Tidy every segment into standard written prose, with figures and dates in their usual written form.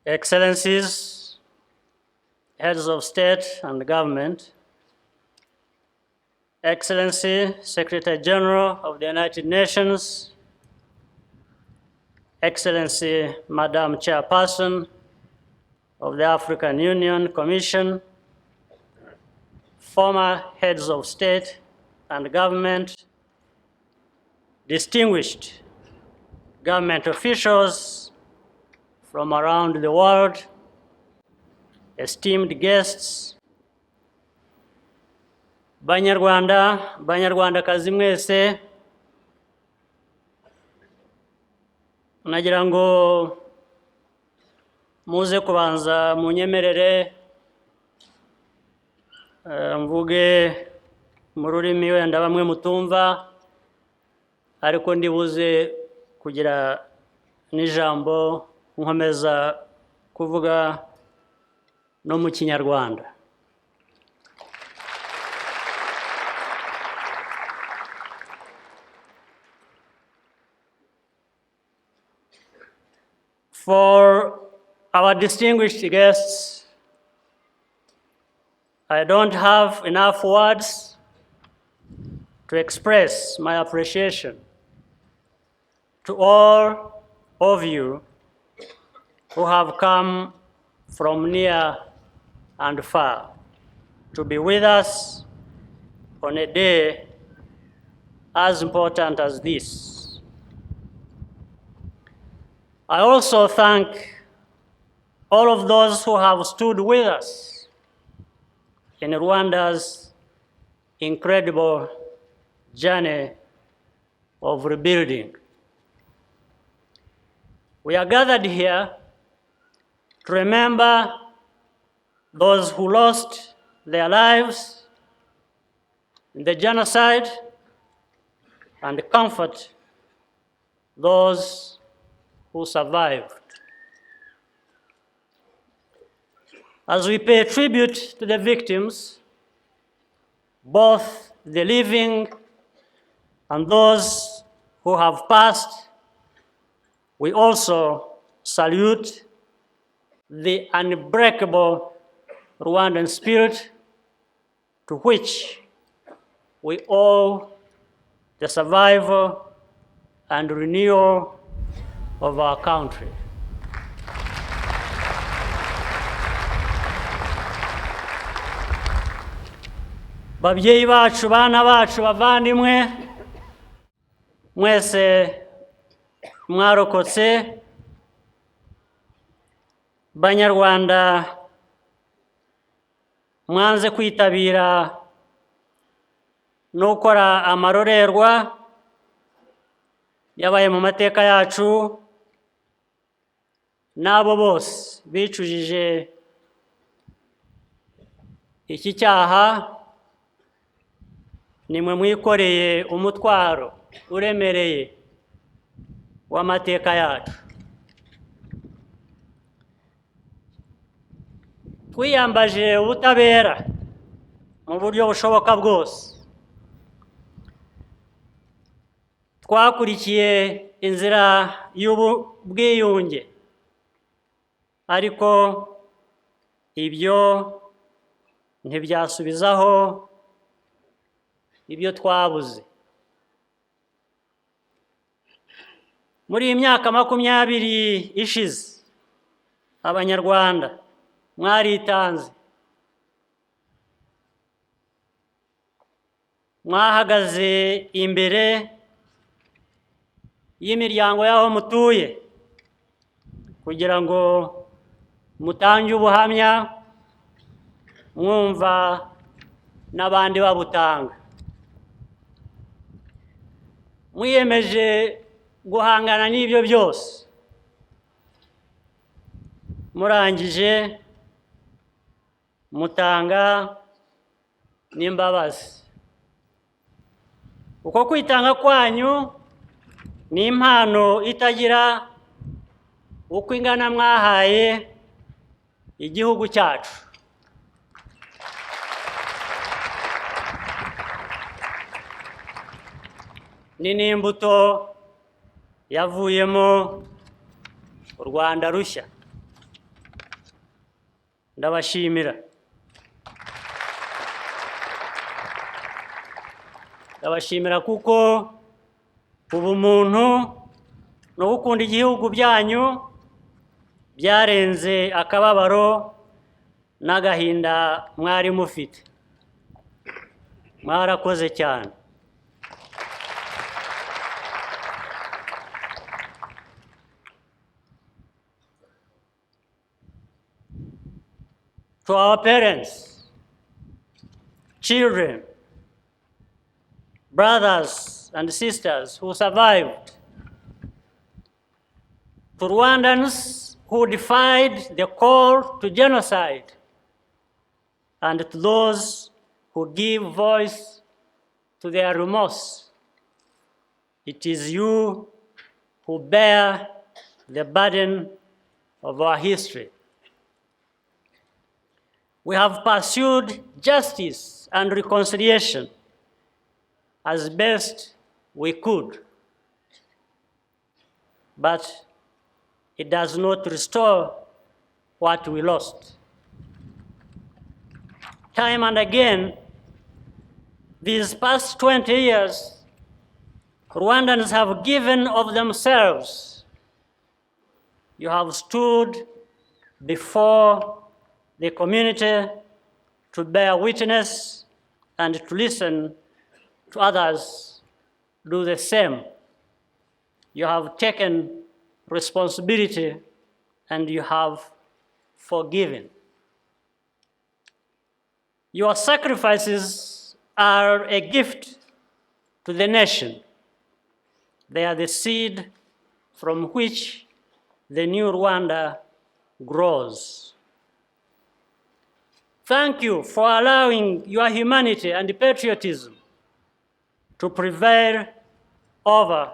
Excellencies, heads of state and government, Excellency, Secretary General of the United Nations, Excellency, Madam Chairperson of the African Union Commission, former heads of state and government, distinguished government officials from around the world, esteemed guests, Banyarwanda, Banyarwandakazi mwese, nagira ngo muze kubanza munyemerere mvuge mu rurimi wenda bamwe mutumva, ariko ndibuze kugira n'ijambo nkomeza kuvuga no mu Kinyarwanda. For our distinguished guests, I don't have enough words to express my appreciation to all of you who have come from near and far to be with us on a day as important as this. I also thank all of those who have stood with us in Rwanda's incredible journey of rebuilding. We are gathered here to remember those who lost their lives in the genocide and comfort those who survived. As we pay tribute to the victims, both the living and those who have passed, we also salute the unbreakable Rwandan spirit to which we owe the survival and renewal of our country. Babyeyi bacu, bana bacu, bavandimwe, mwese mwarokotse, Banyarwanda mwanze kwitabira no gukora amarorerwa yabaye mu mateka yacu, n'abo bose bicujije iki cyaha, nimwe mwikoreye umutwaro uremereye w'amateka yacu. Twiyambaje ubutabera mu buryo bushoboka bwose. Twakurikiye inzira y'ubwiyunge, ariko ibyo ntibyasubizaho ibyo twabuze. Muri iyi myaka 20 ishize, Abanyarwanda mwaritanze, mwahagaze imbere y'imiryango y'aho mutuye kugira ngo mutange ubuhamya, mwumva n'abandi babutanga. Mwiyemeje guhangana n'ibyo byose, murangije mutanga n'imbabazi. Uko kwitanga kwanyu ni impano itagira uko ingana mwahaye igihugu cyacu. Ni n'imbuto yavuyemo u Rwanda rushya. ndabashimira. Ndabashimira kuko ubumuntu no gukunda igihugu byanyu byarenze akababaro n'agahinda mwari mufite. Mwarakoze cyane. To our parents, children, brothers and sisters who survived, to Rwandans who defied the call to genocide, and to those who give voice to their remorse, it is you who bear the burden of our history. We have pursued justice and reconciliation as best we could, but it does not restore what we lost. Time and again, these past 20 years, Rwandans have given of themselves. You have stood before the community to bear witness and to listen to others do the same. You have taken responsibility and you have forgiven. Your sacrifices are a gift to the nation. They are the seed from which the new Rwanda grows. Thank you for allowing your humanity and patriotism to prevail over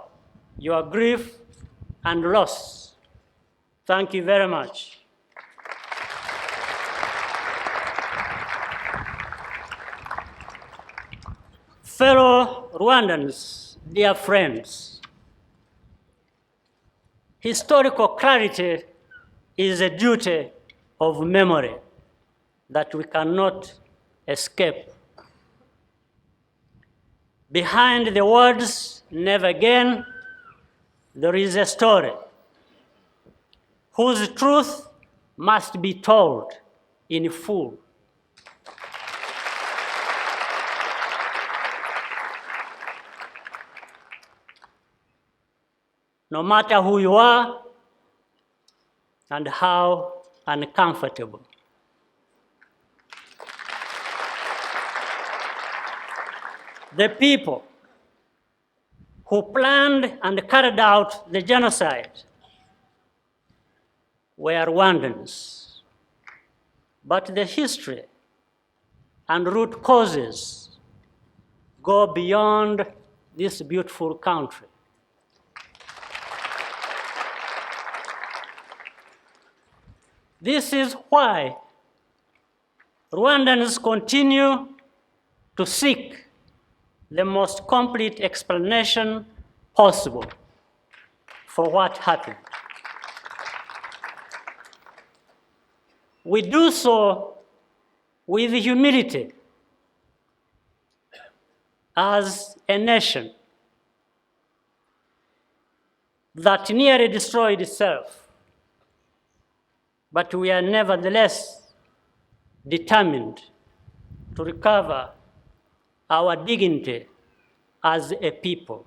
your grief and loss. Thank you very much. Fellow Rwandans, dear friends, historical clarity is a duty of memory that we cannot escape. Behind the words, never again, there is a story whose truth must be told in full. No matter who you are and how uncomfortable. The people who planned and carried out the genocide were Rwandans. But the history and root causes go beyond this beautiful country. This is why Rwandans continue to seek the most complete explanation possible for what happened. We do so with humility as a nation that nearly destroyed itself. But we are nevertheless determined to recover our dignity as a people.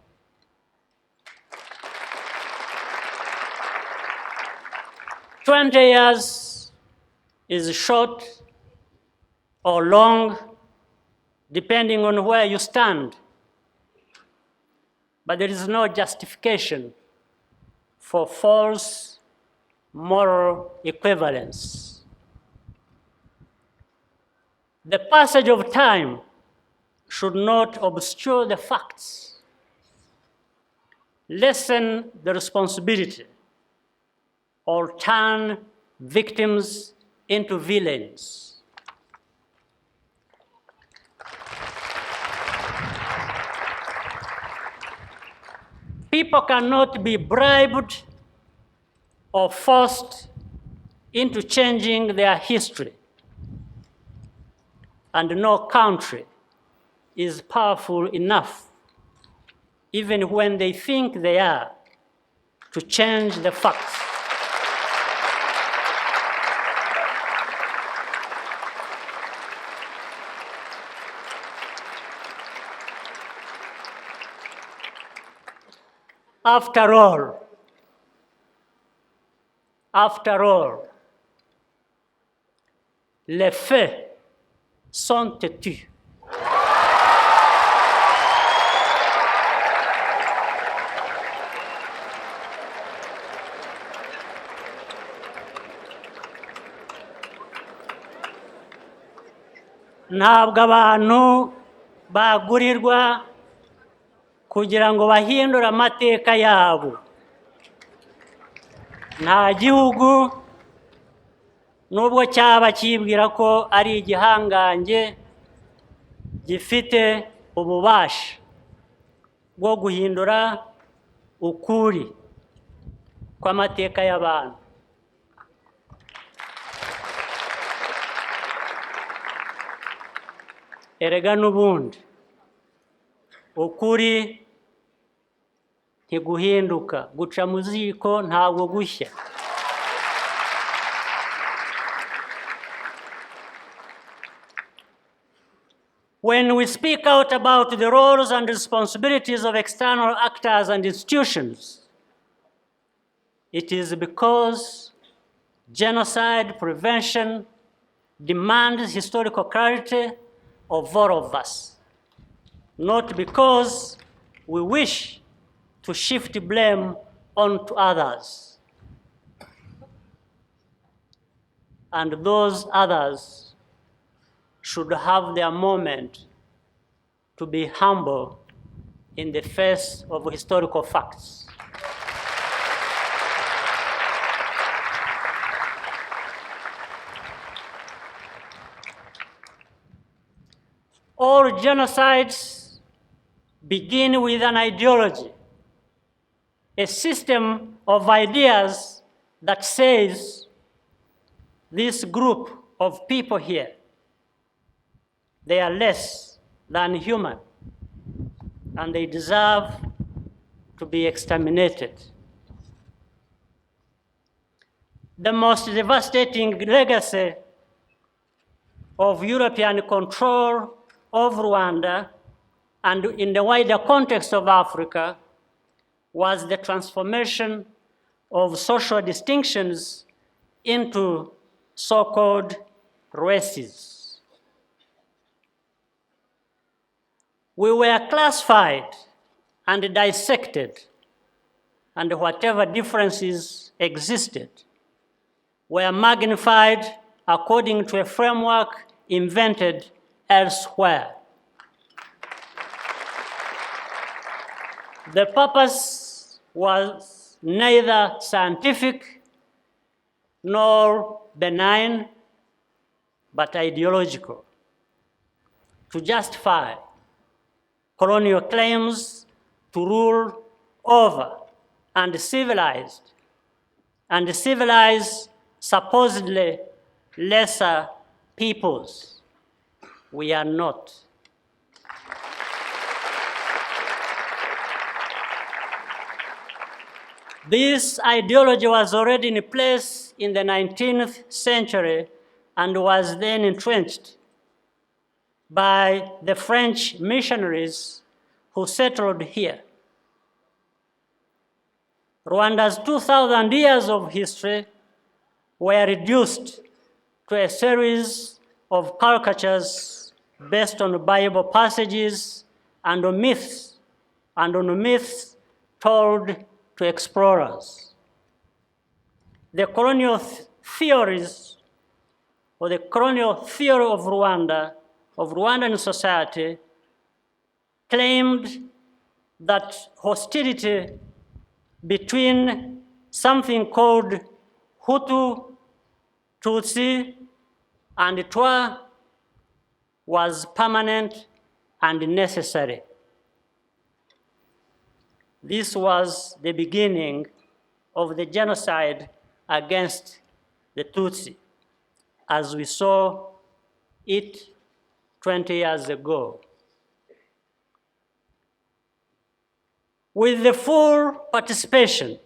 "20 years is short or long, depending on where you stand. But there is no justification for false moral equivalence. The passage of time should not obscure the facts, lessen the responsibility, or turn victims into villains. People cannot be bribed or forced into changing their history. and no country is powerful enough, even when they think they are, to change the facts. After all, les faits sont têtus. Ntabwo abantu bagurirwa kugira ngo bahindure amateka yabo. Nta gihugu nubwo cyaba kibwira ko ari igihangange gifite ububasha bwo guhindura ukuri kw'amateka y'abantu. Erega n'ubundi ukuri ntiguhinduka, guca mu ziko ntabwo gushya. When we speak out about the roles and responsibilities of external actors and institutions, it is because genocide prevention demands historical clarity of all of us, not because we wish to shift blame onto others. And those others should have their moment to be humble in the face of historical facts. All genocides begin with an ideology, a system of ideas that says this group of people here, they are less than human and they deserve to be exterminated. The most devastating legacy of European control of Rwanda and in the wider context of Africa was the transformation of social distinctions into so-called races. We were classified and dissected, and whatever differences existed were magnified according to a framework invented elsewhere. The purpose was neither scientific nor benign, but ideological, to justify colonial claims to rule over and civilize supposedly lesser peoples. We are not. This ideology was already in place in the 19th century and was then entrenched by the French missionaries who settled here. Rwanda's 2,000 years of history were reduced to a series of caricatures based on Bible passages and on myths told to explorers. The colonial theories, or the colonial theory of Rwanda, of Rwandan society, claimed that hostility between something called Hutu, Tutsi, and Twa was permanent and necessary. This was the beginning of the genocide against the Tutsi, as we saw it 20 years ago. With the full participation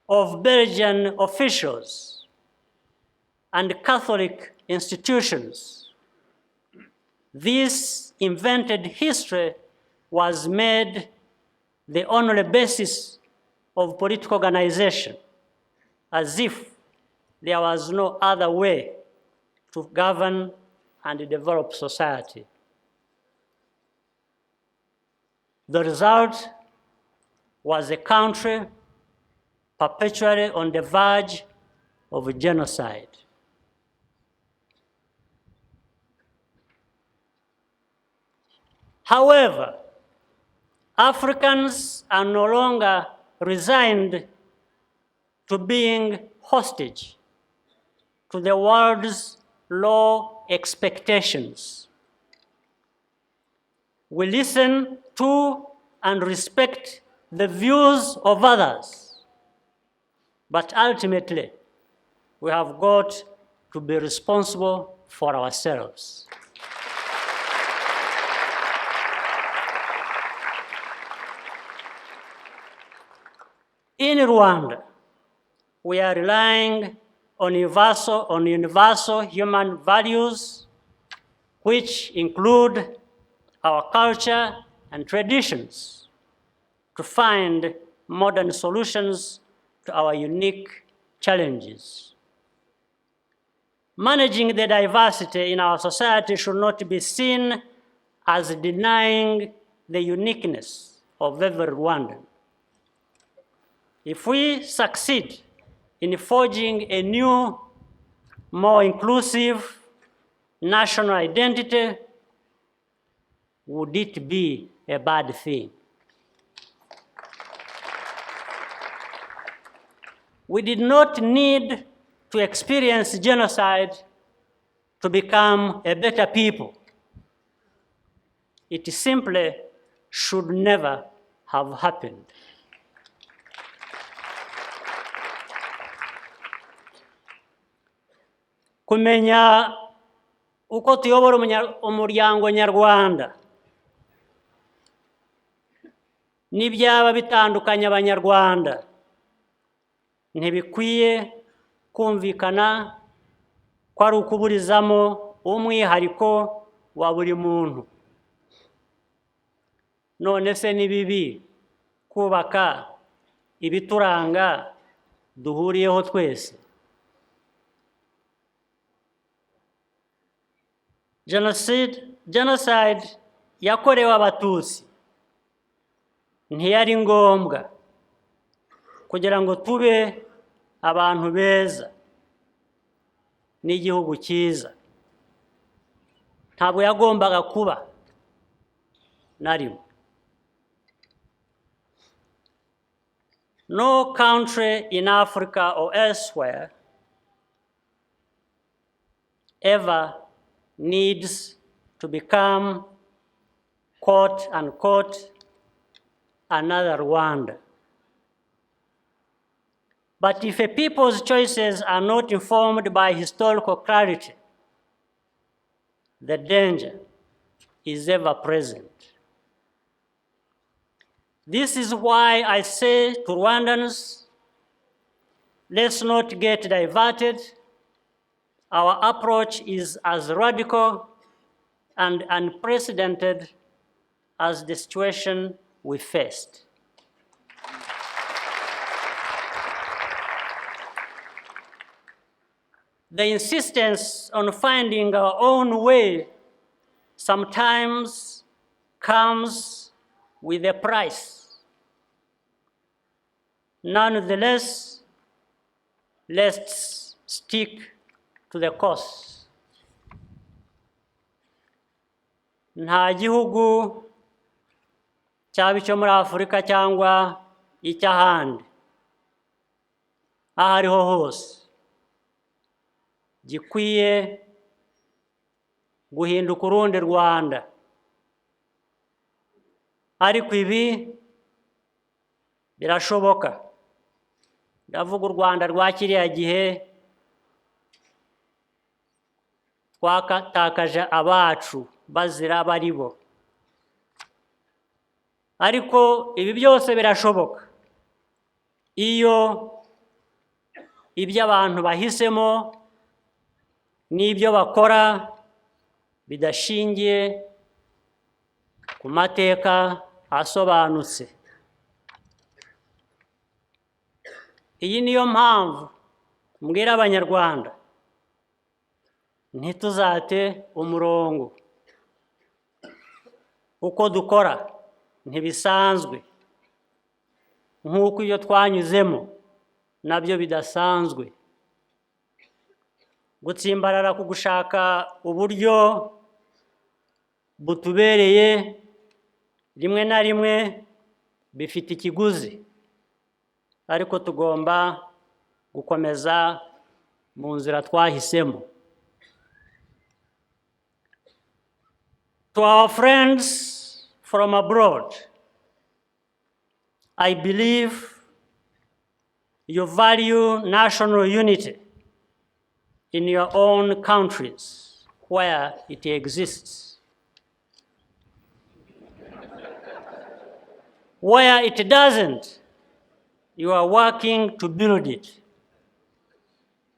of Belgian officials and Catholic institutions, this invented history was made the only basis of political organization, as if there was no other way to govern and develop society. The result was a country perpetually on the verge of genocide. However, Africans are no longer resigned to being hostage to the world's low expectations. We listen to and respect the views of others, but ultimately, we have got to be responsible for ourselves. In Rwanda, we are relying on universal human values, which include our culture and traditions, to find modern solutions to our unique challenges. Managing the diversity in our society should not be seen as denying the uniqueness of every Rwandan. If we succeed in forging a new, more inclusive national identity, would it be a bad thing? We did not need to experience genocide to become a better people. It simply should never have happened. Kumenya uko tuyobora umuryango nyarwanda n'ibyaba bitandukanye abanyarwanda ntibikwiye kumvikana ko ari ukuburizamo umwihariko wa buri muntu. None se ni bibi kubaka ibituranga duhuriyeho twese? Genocide yakorewe Abatutsi ntiyari ngombwa kugira ngo tube abantu beza n'igihugu cyiza. Ntabwo yagombaga kuba na rimwe. No country in Africa or elsewhere ever needs to become, quote unquote, another Rwanda. But if a people's choices are not informed by historical clarity, the danger is ever present. This is why I say to Rwandans, let's not get diverted. Our approach is as radical and unprecedented as the situation we faced. The insistence on finding our own way sometimes comes with a price. Nonetheless, let's stick to the course. Nta gihugu cyaba icyo muri Afurika cyangwa icy'ahandi aho ariho hose gikwiye guhinduka urundi Rwanda. Ariko ibi birashoboka. Ndavuga u Rwanda rwa kiriya gihe twatakaje abacu bazira abari bo. Ariko ibi byose birashoboka iyo ibyo abantu bahisemo n'ibyo bakora bidashingiye ku mateka asobanutse. Iyi niyo mpamvu mbwira Abanyarwanda ntituzate umurongo. Uko dukora ntibisanzwe, nk'uko iyo twanyuzemo nabyo bidasanzwe. Gutsimbarara ku gushaka uburyo butubereye rimwe na rimwe bifite ikiguzi, ariko tugomba gukomeza mu nzira twahisemo. To our friends from abroad, I believe you value national unity in your own countries where it exists. Where it doesn't, you are working to build it,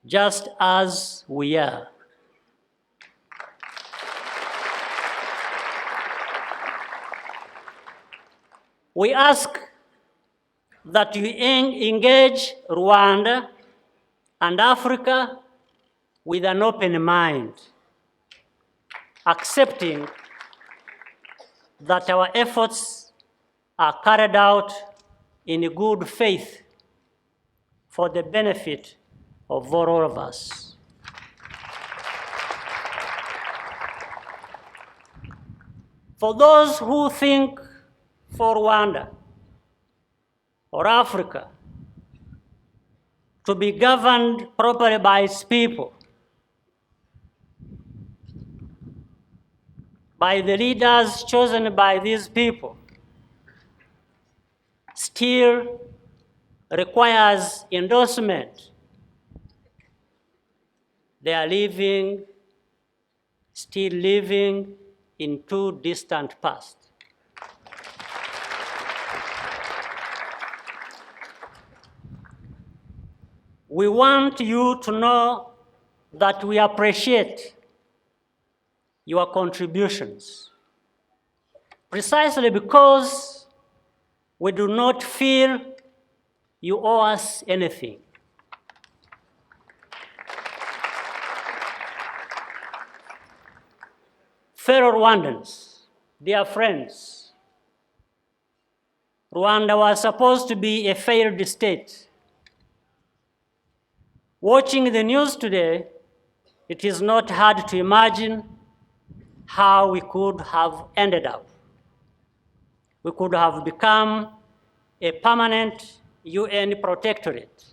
just as we are. We ask that you engage Rwanda and Africa with an open mind, accepting that our efforts are carried out in good faith for the benefit of all of us. For those who think for Rwanda or Africa to be governed properly by its people, by the leaders chosen by these people, still requires endorsement. They are still living in too distant past. We want you to know that we appreciate your contributions, precisely because we do not feel you owe us anything. Fellow Rwandans, dear friends, Rwanda was supposed to be a failed state. Watching the news today, it is not hard to imagine how we could have ended up. We could have become a permanent UN protectorate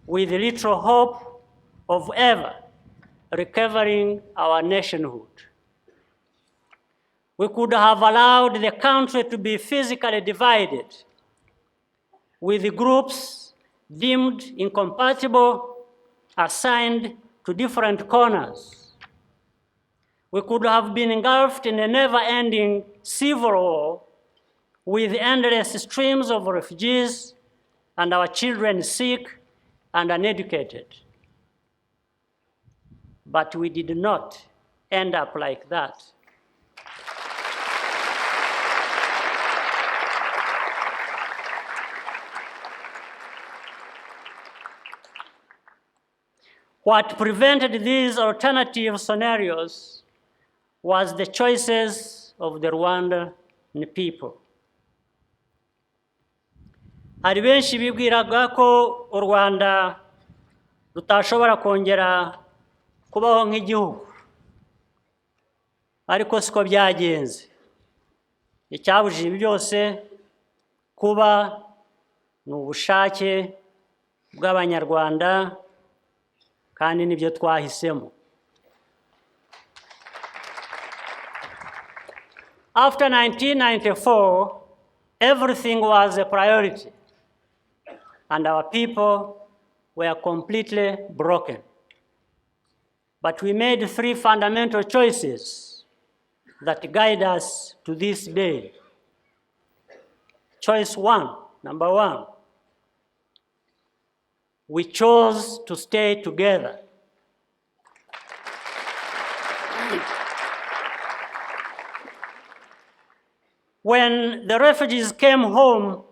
with little hope of ever recovering our nationhood. We could have allowed the country to be physically divided with groups deemed incompatible assigned to different corners. We could have been engulfed in a never-ending civil war with endless streams of refugees and our children sick and uneducated. But we did not end up like that. What prevented these alternative scenarios was the choices of the Rwandan people. Hari benshi bibwiraga ko u Rwanda rutashobora kongera kubaho nk'igihugu, ariko siko byagenze. Icyabujije ibi byose kuba ni ubushake bw'Abanyarwanda, kandi nibyo twahisemo. After 1994, everything was a priority, and our people were completely broken. But we made 3 fundamental choices that guide us to this day. Choice 1, number 1, we chose to stay together. When the refugees came home,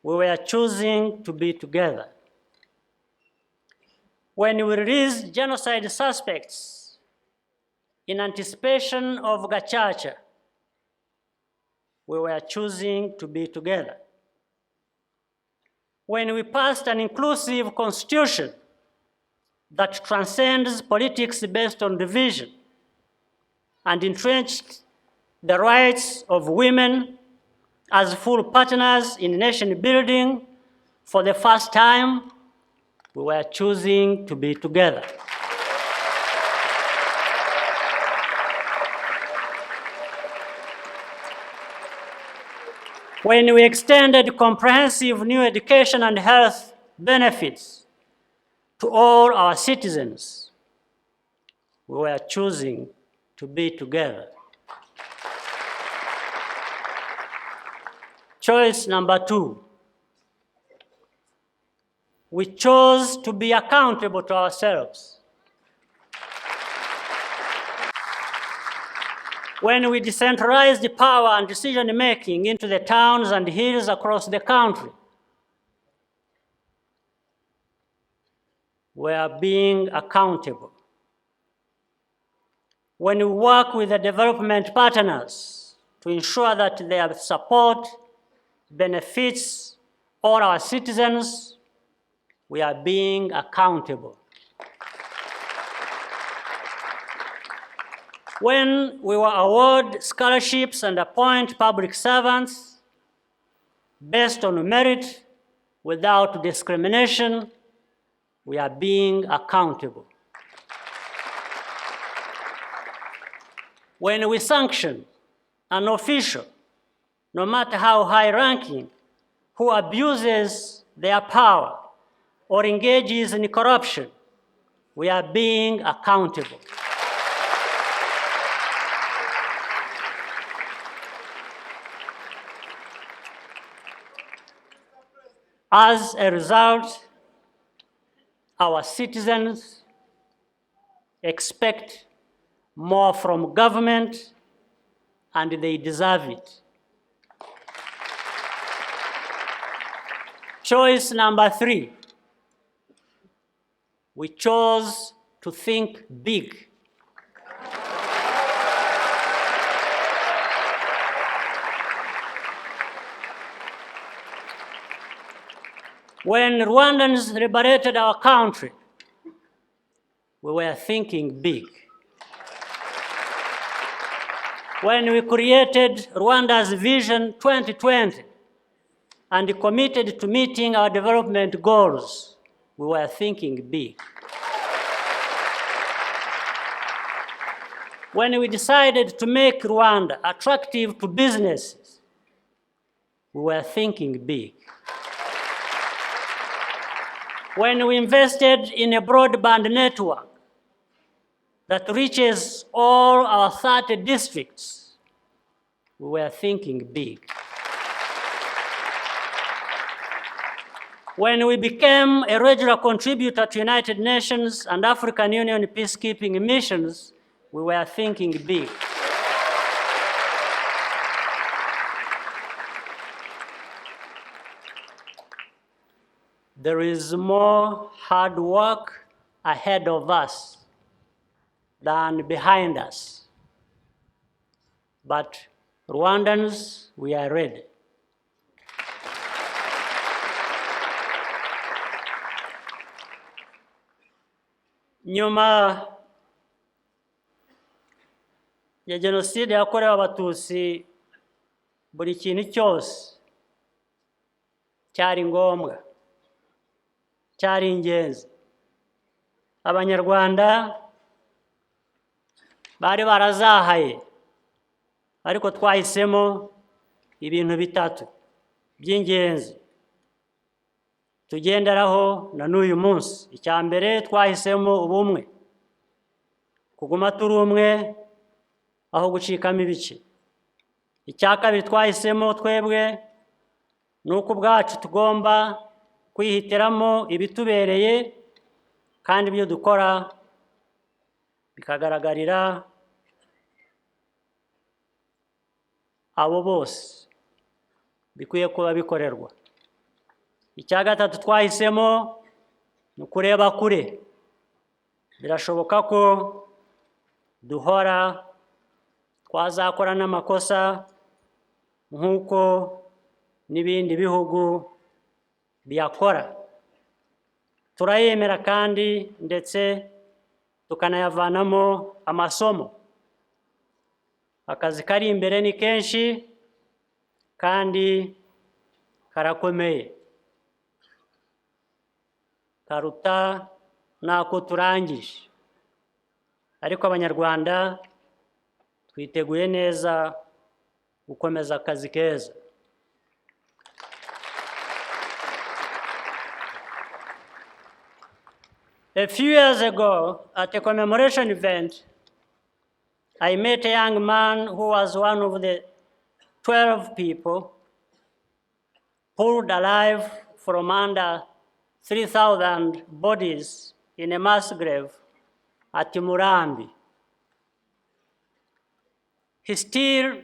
we were choosing to be together. When we released genocide suspects in anticipation of Gacaca, we were choosing to be together. When we passed an inclusive constitution that transcends politics based on division and entrenched the rights of women as full partners in nation building for the first time, we were choosing to be together. When we extended comprehensive new education and health benefits to all our citizens, we were choosing to be together. Choice number 2, we chose to be accountable to ourselves. When we decentralized the power and decision-making into the towns and hills across the country, we are being accountable. When we work with the development partners to ensure that their support benefits all our citizens, we are being accountable. When we will award scholarships and appoint public servants based on merit without discrimination, we are being accountable. When we sanction an official, no matter how high-ranking, who abuses their power or engages in corruption, we are being accountable. As a result, our citizens expect more from government, and they deserve it. Choice number 3, we chose to think big. When Rwandans liberated our country, we were thinking big. When we created Rwanda's Vision 2020 and committed to meeting our development goals, we were thinking big. When we decided to make Rwanda attractive to businesses, we were thinking big. When we invested in a broadband network that reaches all our 30 districts, we were thinking big. When we became a regular contributor to United Nations and African Union peacekeeping missions, we were thinking big. There is more hard work ahead of us than behind us. But Rwandans, we are ready. Nyuma ya Genocide yakorewe Abatutsi, buri kintu cyose cyari ngombwa, cyari ingenzi. Abanyarwanda bari barazahaye, ariko twahisemo ibintu 3 by'ingenzi tugenderaho na n'uyu munsi. Icya mbere, twahisemo ubumwe. kuguma turi umwe aho gucikamo ibice. Icya kabiri twahisemo twebwe ni uko ubwacu tugomba kwihitiramo ibitubereye kandi ibyo dukora bikagaragarira abo bose bikwiye kuba bikorerwa. Icya gatatu twahisemo ni ukureba kure. Birashoboka ko duhora twazakora n'amakosa nk'uko n'ibindi bihugu biyakora. Turayemera kandi ndetse tukanayavanamo amasomo. Akazi kari imbere ni kenshi kandi karakomeye, karuta n'ako turangije, ariko Abanyarwanda twiteguye neza gukomeza akazi keza. A few years ago, at a commemoration event, I met a young man who was one of the 12 people pulled alive from under 3,000 bodies in a mass grave at Murambi. He still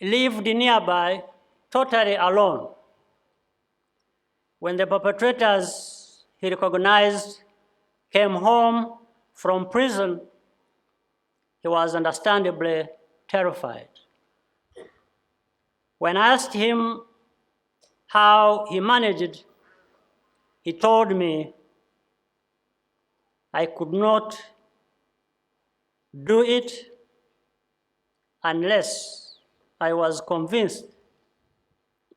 lived nearby, totally alone. When the perpetrators he recognized came home from prison, he was understandably terrified. When I asked him how he managed, he told me, "I could not do it unless I was convinced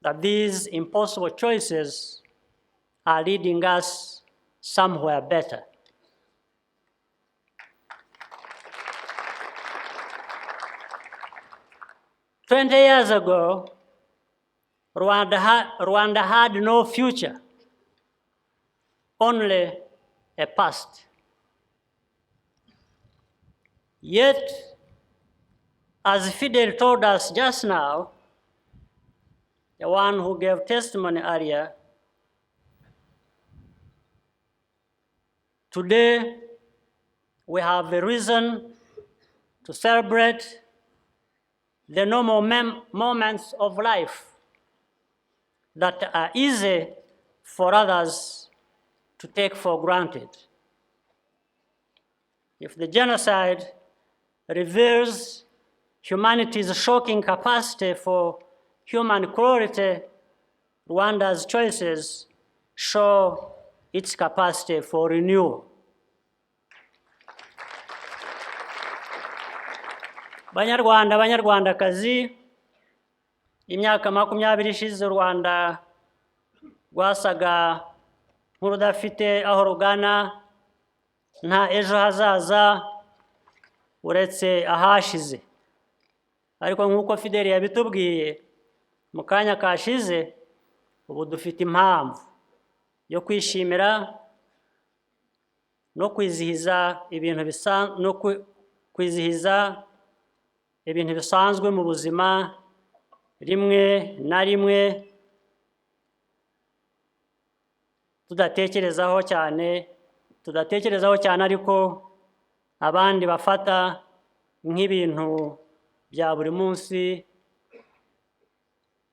that these impossible choices are leading us somewhere better." "20 years ago, Rwanda had no future, only a past. Yet, as Fidel told us just now, the one who gave testimony earlier, today we have a reason to celebrate the normal moments of life that are easy for others to take for granted. If the genocide reveals humanity's shocking capacity for human cruelty, Rwanda's choices show its capacity for renewal." Banyarwanda, Banyarwandakazi, imyaka 20 ishize u Rwanda rwasaga nk'urudafite aho rugana, nta ejo hazaza uretse ahashize. Ariko nk'uko Fidel yabitubwiye mu kanya kashize, ubu dufite impamvu yo kwishimira no kwizihiza ibintu bisanzwe mu buzima. Rimwe na rimwe tudatekerezaho cyane ariko abandi bafata nk'ibintu bya buri munsi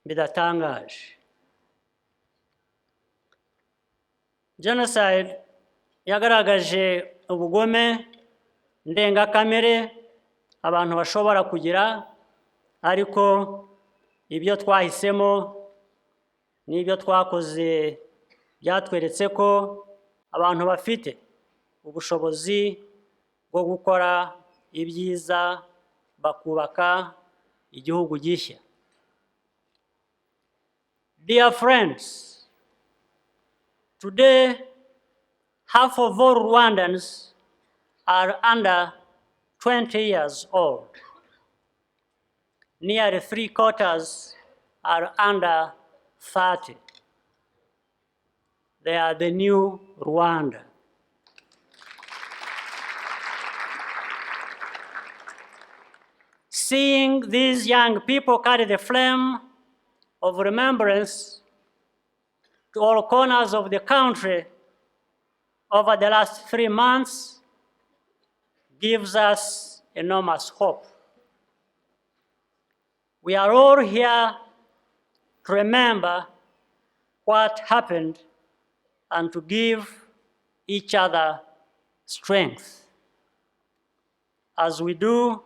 bidatangaje. Genocide yagaragaje ubugome ndengakamere abantu bashobora kugira, ariko ibyo twahisemo n'ibyo twakoze byatweretse ko abantu bafite ubushobozi bwo gukora ibyiza bakubaka igihugu gishya. Dear friends, today half of all Rwandans are under 20 years old. Nearly 3/4 are under 30. They are the new Rwanda. seeing these young people carry the flame of remembrance to all corners of the country over the last 3 months gives us enormous hope. We are all here to remember what happened and to give each other strength. As we do,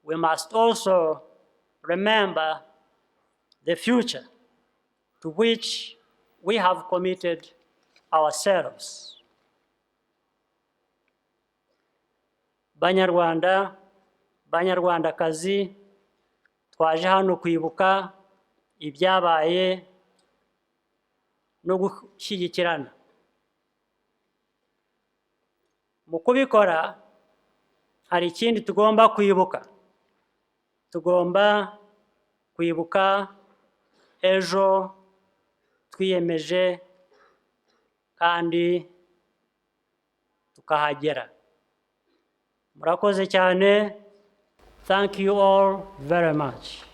we must also remember the future to which we have committed ourselves. Banyarwanda, Banyarwandakazi, twaje hano kwibuka ibyabaye no gushyigikirana. Mu kubikora, hari ikindi tugomba kwibuka. Tugomba kwibuka ejo twiyemeje kandi tukahagera. Murakoze cyane. Thank you all very much.